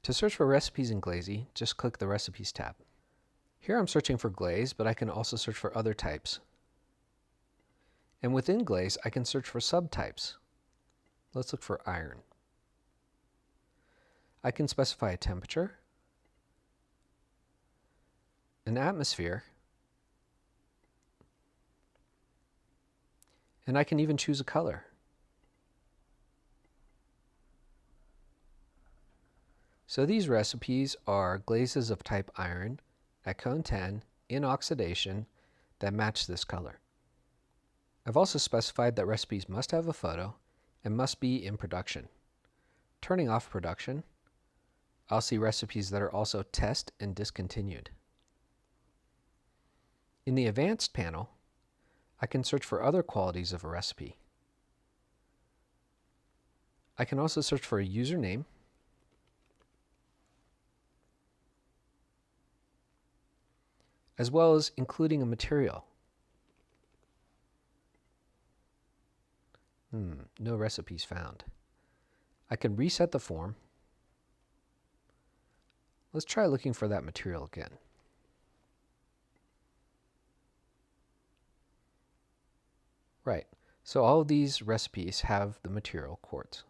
To search for recipes in Glazy, just click the Recipes tab. Here I'm searching for glaze, but I can also search for other types. And within glaze, I can search for subtypes. Let's look for iron. I can specify a temperature, an atmosphere, and I can even choose a color. So these recipes are glazes of type iron at cone 10 in oxidation that match this color. I've also specified that recipes must have a photo and must be in production. Turning off production, I'll see recipes that are also test and discontinued. In the advanced panel, I can search for other qualities of a recipe. I can also search for a username, as well as including a material. No recipes found. I can reset the form. Let's try looking for that material again. Right, so all of these recipes have the material quartz.